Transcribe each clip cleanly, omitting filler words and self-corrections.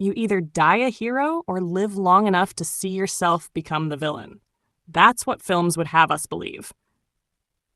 You either die a hero or live long enough to see yourself become the villain. That's what films would have us believe.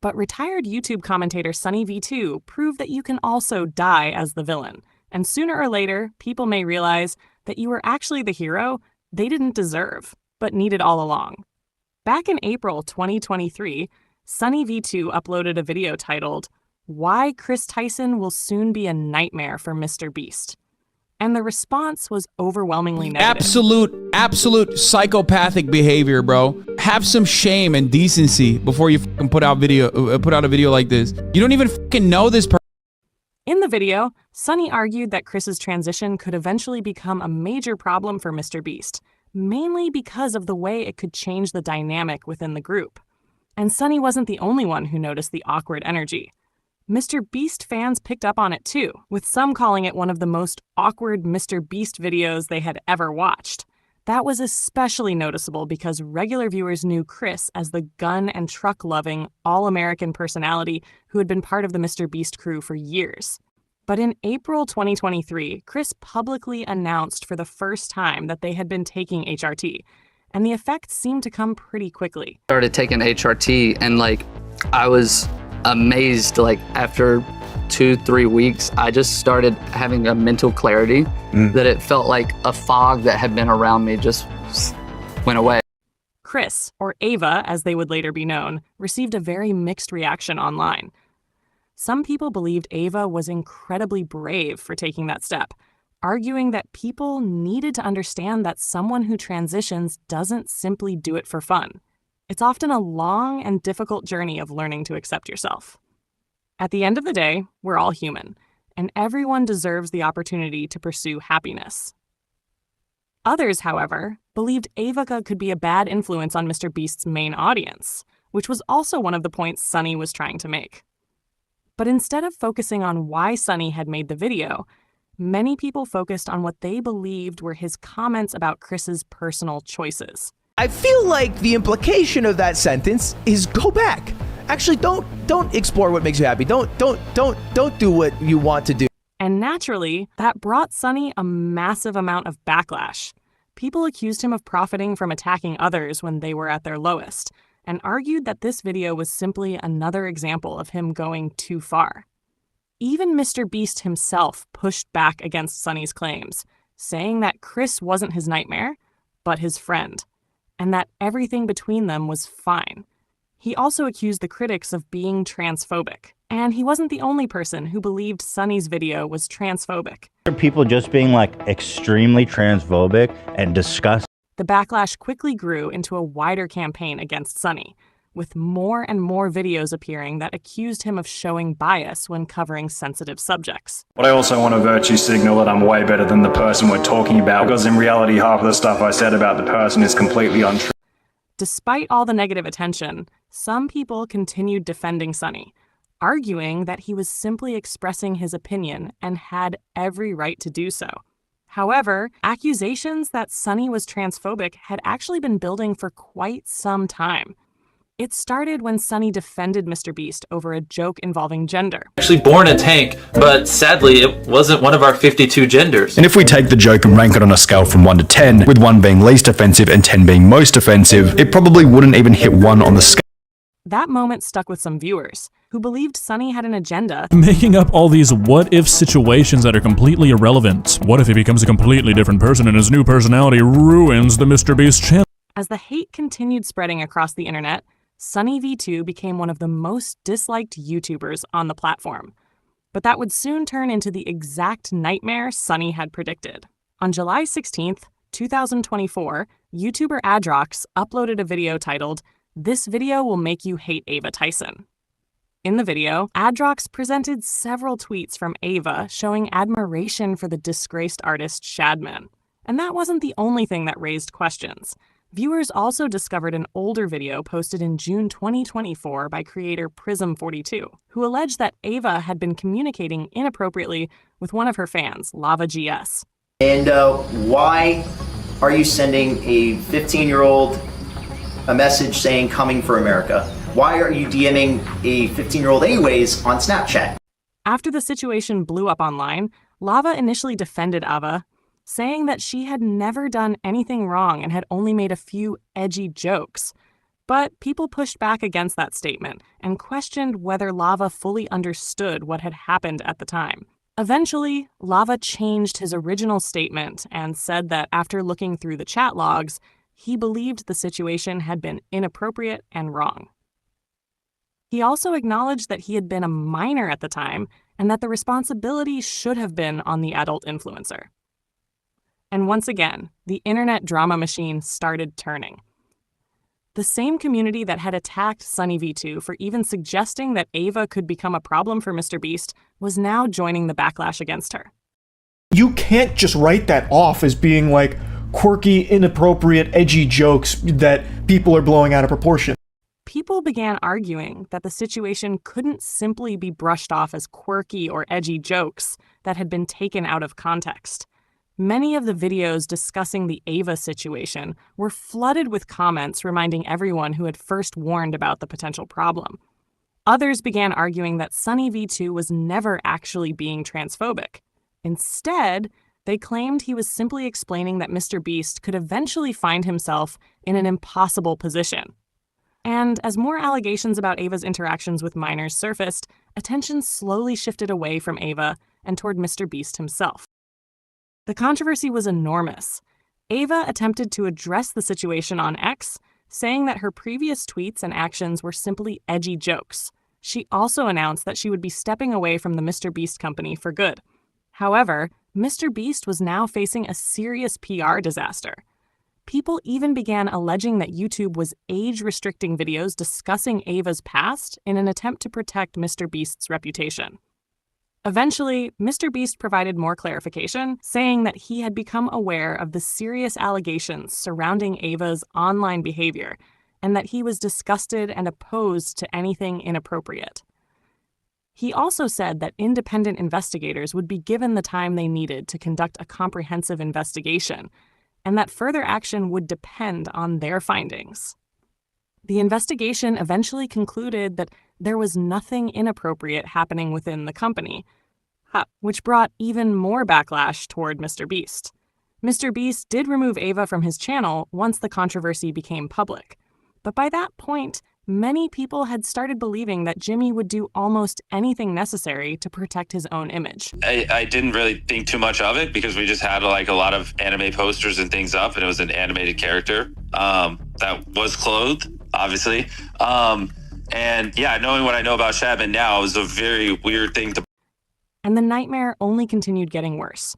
But retired YouTube commentator SunnyV2 proved that you can also die as the villain, and sooner or later, people may realize that you were actually the hero they didn't deserve, but needed all along. Back in April 2023, SunnyV2 uploaded a video titled, "Why Kris Tyson Will Soon Be a Nightmare for MrBeast." And the response was overwhelmingly negative. Absolute psychopathic behavior, bro. Have some shame and decency before you fucking put out a video like this. You don't even fucking know this person. In the video, Sunny argued that Kris's transition could eventually become a major problem for MrBeast, mainly because of the way it could change the dynamic within the group. And Sunny wasn't the only one who noticed the awkward energy. MrBeast fans picked up on it too, with some calling it one of the most awkward MrBeast videos they had ever watched. That was especially noticeable because regular viewers knew Kris as the gun and truck-loving, all-American personality who had been part of the MrBeast crew for years. But in April 2023, Kris publicly announced for the first time that they had been taking HRT, and the effects seemed to come pretty quickly. Started taking HRT and I was amazed. After 2-3 weeks, I just started having a mental clarity that it felt like a fog that had been around me just went away. Kris, or Ava as they would later be known, received a very mixed reaction online. Some people believed Ava was incredibly brave for taking that step, arguing that people needed to understand that someone who transitions doesn't simply do it for fun. It's often a long and difficult journey of learning to accept yourself. At the end of the day, we're all human, and everyone deserves the opportunity to pursue happiness. Others, however, believed Ava could be a bad influence on MrBeast's main audience, which was also one of the points Sunny was trying to make. But instead of focusing on why Sunny had made the video, many people focused on what they believed were his comments about Kris's personal choices. I feel like the implication of that sentence is go back. Actually, don't explore what makes you happy. Don't do what you want to do. And naturally, that brought Sunny a massive amount of backlash. People accused him of profiting from attacking others when they were at their lowest, and argued that this video was simply another example of him going too far. Even MrBeast himself pushed back against Sunny's claims, saying that Kris wasn't his nightmare, but his friend, and that everything between them was fine. He also accused the critics of being transphobic, and he wasn't the only person who believed Sunny's video was transphobic. People just being extremely transphobic and disgusting. The backlash quickly grew into a wider campaign against Sunny, with more and more videos appearing that accused him of showing bias when covering sensitive subjects. But I also want to virtue signal that I'm way better than the person we're talking about, because in reality, half of the stuff I said about the person is completely untrue. Despite all the negative attention, some people continued defending Sunny, arguing that he was simply expressing his opinion and had every right to do so. However, accusations that Sunny was transphobic had actually been building for quite some time. It started when Sunny defended MrBeast over a joke involving gender. Actually born a tank, but sadly it wasn't one of our 52 genders. And if we take the joke and rank it on a scale from 1 to 10, with 1 being least offensive and 10 being most offensive, it probably wouldn't even hit 1 on the scale. That moment stuck with some viewers, who believed Sunny had an agenda. Making up all these what-if situations that are completely irrelevant. What if he becomes a completely different person and his new personality ruins the MrBeast channel? As the hate continued spreading across the internet, SunnyV2 became one of the most disliked YouTubers on the platform. But that would soon turn into the exact nightmare Sunny had predicted. On July 16th, 2024, YouTuber Adrox uploaded a video titled, "This video will make you hate Ava Tyson." In the video, Adrox presented several tweets from Ava showing admiration for the disgraced artist Shadman. And that wasn't the only thing that raised questions. Viewers also discovered an older video posted in June 2024 by creator Prism42, who alleged that Ava had been communicating inappropriately with one of her fans, LavaGS. And why are you sending a 15-year-old a message saying coming for America? Why are you DMing a 15-year-old anyways on Snapchat? After the situation blew up online, Lava initially defended Ava, saying that she had never done anything wrong and had only made a few edgy jokes. But people pushed back against that statement and questioned whether Lava fully understood what had happened at the time. Eventually, Lava changed his original statement and said that after looking through the chat logs, he believed the situation had been inappropriate and wrong. He also acknowledged that he had been a minor at the time and that the responsibility should have been on the adult influencer. And once again, the internet drama machine started turning. The same community that had attacked SunnyV2 for even suggesting that Ava could become a problem for MrBeast was now joining the backlash against her. You can't just write that off as being like quirky, inappropriate, edgy jokes that people are blowing out of proportion. People began arguing that the situation couldn't simply be brushed off as quirky or edgy jokes that had been taken out of context. Many of the videos discussing the Ava situation were flooded with comments reminding everyone who had first warned about the potential problem. Others began arguing that SunnyV2 was never actually being transphobic. Instead, they claimed he was simply explaining that MrBeast could eventually find himself in an impossible position. And as more allegations about Ava's interactions with minors surfaced, attention slowly shifted away from Ava and toward MrBeast himself. The controversy was enormous. Ava attempted to address the situation on X, saying that her previous tweets and actions were simply edgy jokes. She also announced that she would be stepping away from the MrBeast company for good. However, MrBeast was now facing a serious PR disaster. People even began alleging that YouTube was age-restricting videos discussing Ava's past in an attempt to protect MrBeast's reputation. Eventually, MrBeast provided more clarification, saying that he had become aware of the serious allegations surrounding Ava's online behavior, and that he was disgusted and opposed to anything inappropriate. He also said that independent investigators would be given the time they needed to conduct a comprehensive investigation, and that further action would depend on their findings. The investigation eventually concluded that there was nothing inappropriate happening within the company, which brought even more backlash toward MrBeast. MrBeast did remove Ava from his channel once the controversy became public, but by that point, many people had started believing that Jimmy would do almost anything necessary to protect his own image. I didn't really think too much of it because we just had like a lot of anime posters and things up, and it was an animated character that was clothed, obviously. And yeah, knowing what I know about Chapman now, it was a very weird thing to. And the nightmare only continued getting worse.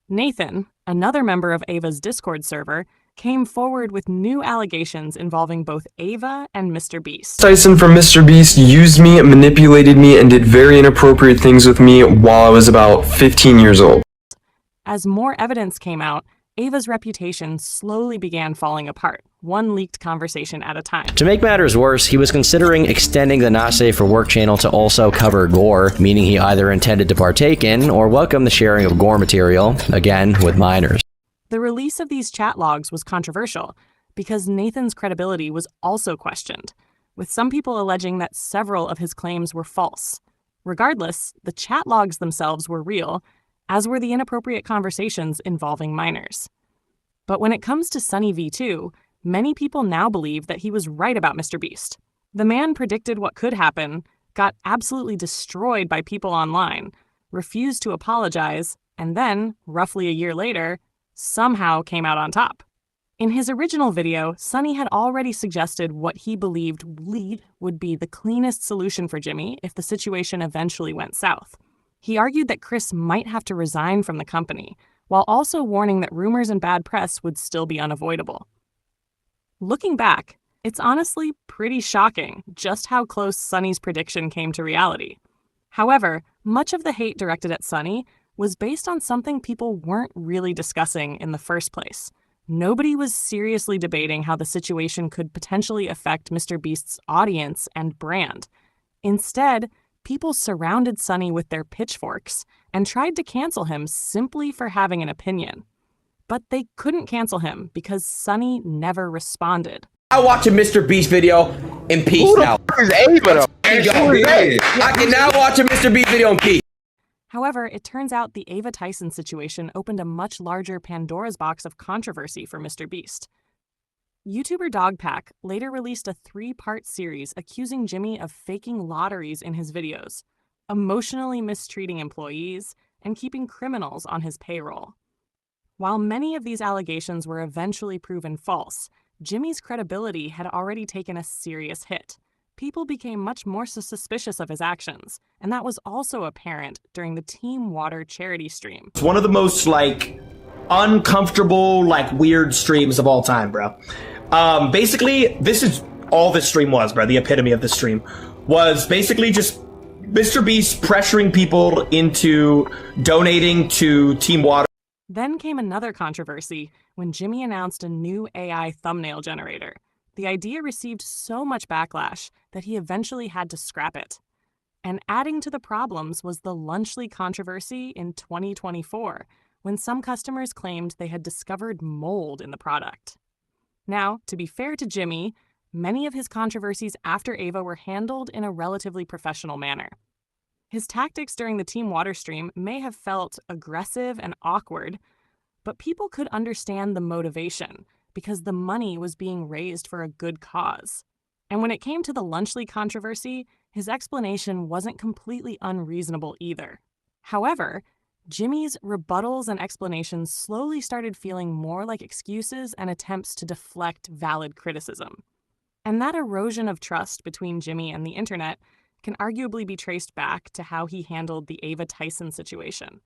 Nathan, another member of Ava's Discord server, came forward with new allegations involving both Ava and MrBeast. Tyson from MrBeast used me, manipulated me, and did very inappropriate things with me while I was about 15 years old. As more evidence came out, Ava's reputation slowly began falling apart, one leaked conversation at a time. To make matters worse, he was considering extending the Not Safe for Work channel to also cover gore, meaning he either intended to partake in or welcome the sharing of gore material, again, with minors. The release of these chat logs was controversial because Nathan's credibility was also questioned, with some people alleging that several of his claims were false. Regardless, the chat logs themselves were real, as were the inappropriate conversations involving minors. But when it comes to SunnyV2, many people now believe that he was right about MrBeast. The man predicted what could happen, got absolutely destroyed by people online, refused to apologize, and then, roughly a year later, somehow came out on top. In his original video, Sunny had already suggested what he believed would be the cleanest solution for Jimmy if the situation eventually went south. He argued that Kris might have to resign from the company, while also warning that rumors and bad press would still be unavoidable. Looking back, it's honestly pretty shocking just how close Sunny's prediction came to reality. However, much of the hate directed at Sunny was based on something people weren't really discussing in the first place. Nobody was seriously debating how the situation could potentially affect MrBeast's audience and brand. Instead, people surrounded Sunny with their pitchforks and tried to cancel him simply for having an opinion. But they couldn't cancel him because Sunny never responded. I watch a MrBeast video in peace now. Who the fuck is Ava though? I can now watch a MrBeast video in peace. However, it turns out the Ava Tyson situation opened a much larger Pandora's box of controversy for MrBeast. YouTuber Dogpack later released a 3-part series accusing Jimmy of faking lotteries in his videos, emotionally mistreating employees, and keeping criminals on his payroll. While many of these allegations were eventually proven false, Jimmy's credibility had already taken a serious hit. People became much more suspicious of his actions, and that was also apparent during the Team Water charity stream. It's one of the most, like, uncomfortable, like, weird streams of all time, bro. Basically, this is all this stream was, bro. The epitome of this stream was basically just MrBeast pressuring people into donating to Team Water. Then came another controversy when Jimmy announced a new AI thumbnail generator. The idea received so much backlash that he eventually had to scrap it. And adding to the problems was the Lunchly controversy in 2024, when some customers claimed they had discovered mold in the product. Now, to be fair to Jimmy, many of his controversies after Ava were handled in a relatively professional manner. His tactics during the Team Water stream may have felt aggressive and awkward, but people could understand the motivation because the money was being raised for a good cause. And when it came to the Lunchly controversy, his explanation wasn't completely unreasonable either. However, Jimmy's rebuttals and explanations slowly started feeling more like excuses and attempts to deflect valid criticism. And that erosion of trust between Jimmy and the internet can arguably be traced back to how he handled the Ava Tyson situation.